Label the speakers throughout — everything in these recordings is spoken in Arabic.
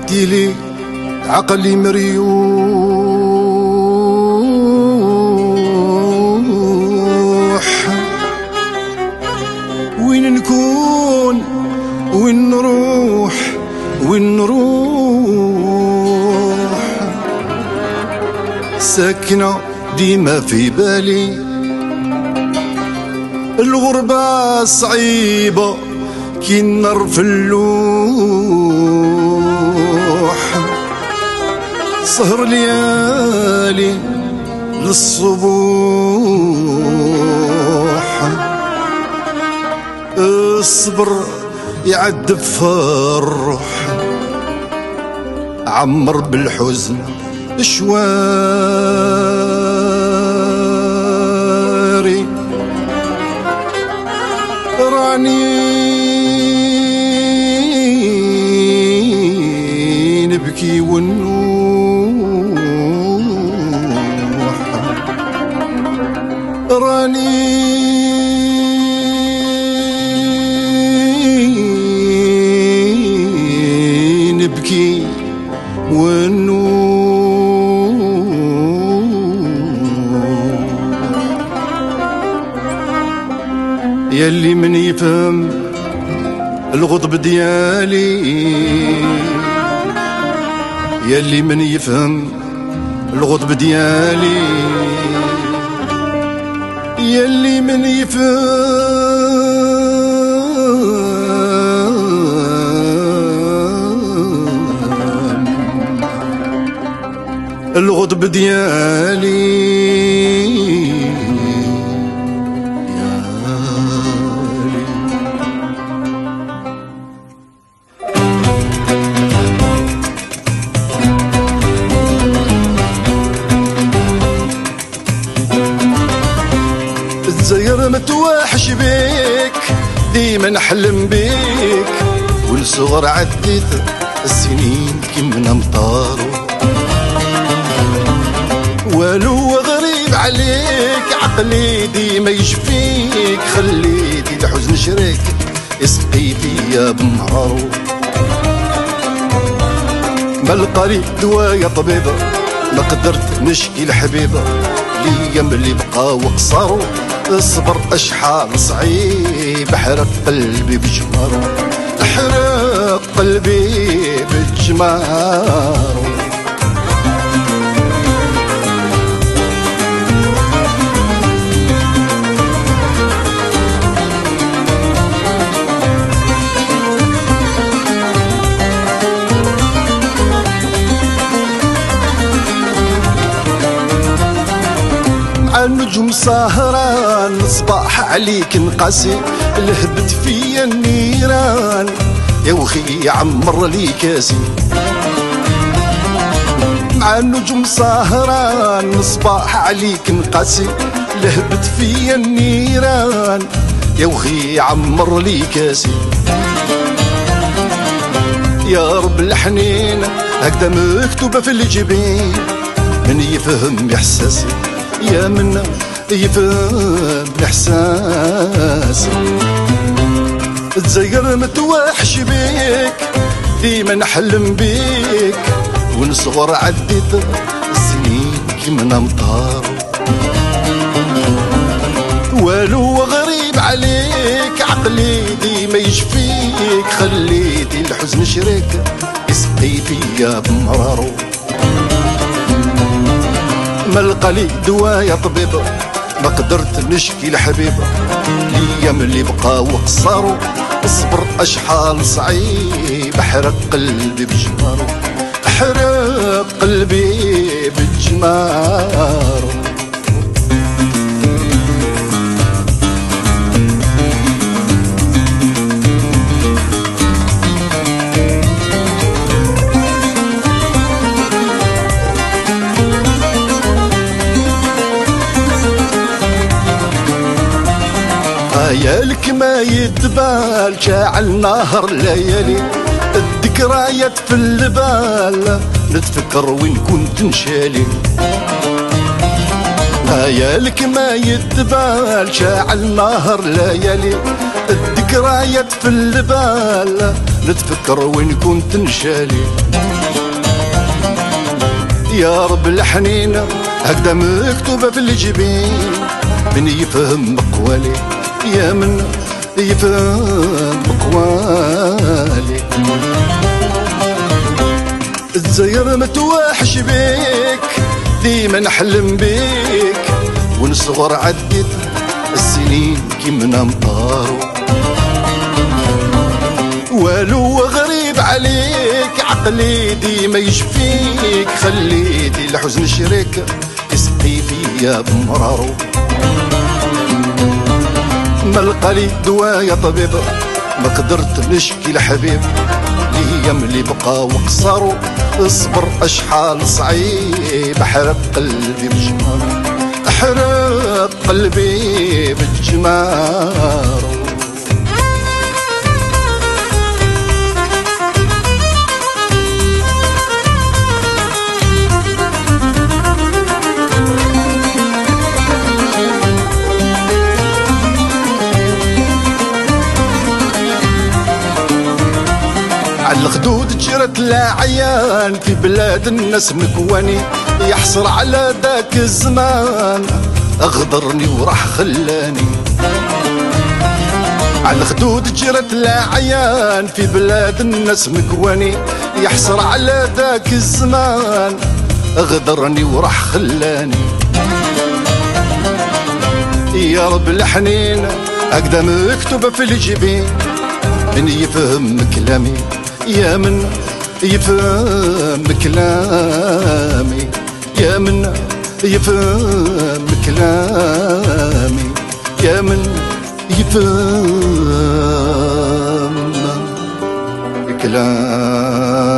Speaker 1: ديلي عقلي مريوح، وين نكون وين نروح وين نروح، ساكنة ديما في بالي الغربة صعيبة كي النار في اللوح، سهر ليالي للصبوح، الصبر يعذب فرح، عمر بالحزن شواري، راني نبكي ونوح، راني نبكي ونوح. ياللي من يفهم الغضب ديالي، ياللي من يفهم الغضب ديالي، ياللي من يفهم الغضب ديالي، الجزائر متوحش بيك، ديما نحلم بيك، والصغر عديت السنين كيما مطارو، والو غريب عليك، عقلي ديما يشفيك، خليتي الحزن شريك يسقي فيا بنهارو، ما لقالي دوايا طبيبة، ما قدرت نشكي الحبيبة، ليام اللي بقاو قصارو، الصبر اشحال صعيب، حرق قلبي بجمارو، حرق قلبي بجمارو. النجوم سهران، صباح عليك نقاسي، لهبت فيا النيران، يا وخي عمر لي كاسي. مع النجوم سهران، صباح عليك نقاسي، لهبت فيا النيران، يا وخي عمر لي كاسي. يا رب الحنين هكذا مكتوبة في الجبين، من يفهم احساسي يا من يفهم احساسي. الجزائر متوحش بيك، ديما نحلم بيك، ونصغر عديت السنين كيما مطارو، والو غريب عليك، عقلي ديما يشفيك، خليتي الحزن شريك يسقي فيا بمرارو، ما لقالي دوايا طبيبة، ما قدرت نشكي الحبيبة، ليام اللي بقاو قصارو، الصبر اشحال صعيب، حرق قلبي بجمارو، حرق قلبي بجمارو. يالك ما يتبال، شاعل نهر ليالي، الذكريات في البال، نتفكر وين كنت نشالي. يالك ما يتبال، شاعل نهر ليالي، الذكريات في البال، نتفكر وين كنت نشالي. يا رب الحنين هكذا مكتوبة في الجبين، من يفهم مقوالي يا من يفهم مقوالي. الجزائر متوحش بيك، ديما نحلم بيك، ونصغر عديت السنين كيما مطارو. والو غريب عليك، عقلي ديما يشفيك، خليتي الحزن شريك يسقي فيا بمرارو. ملقالي دوا يا طبيب، ما قدرت نشكي الحبيب، الايام اللي بقى وقصروا. اصبر اشحال صعيب، احرق قلبي بجمار، احرق قلبي بالجمار. الخدود جرت العيان في بلاد الناس مكواني، يحصر على ذاك الزمان اغدرني وراح خلاني. على الخدود جرت العيان في بلاد الناس مكواني، يحصر على ذاك الزمان اغدرني وراح خلاني. يا رب الحنين هكذا مكتوبة في الجبين، من يفهم كلامي يا من يفهم كلامي، يا من يفهم كلامي، يا من يفهم كلامي.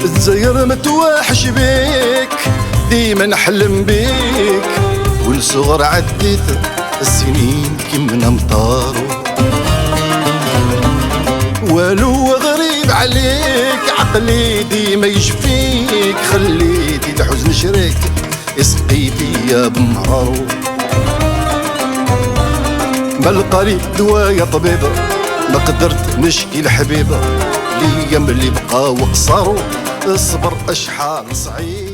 Speaker 1: الجزائر متوحش بيك، ديما نحلم بيك، والصغر عديت السنين كيما مطارو. والو غريب عليك، عقلي ديما يشفيك، خليتي الحزن شريك يسقي فيا بمرارو. ملقالي دوا يا طبيبة، ما قدرت نشكي الحبيبة، الايام اللي بقى وقصروا. اصبر اشحال صعيب.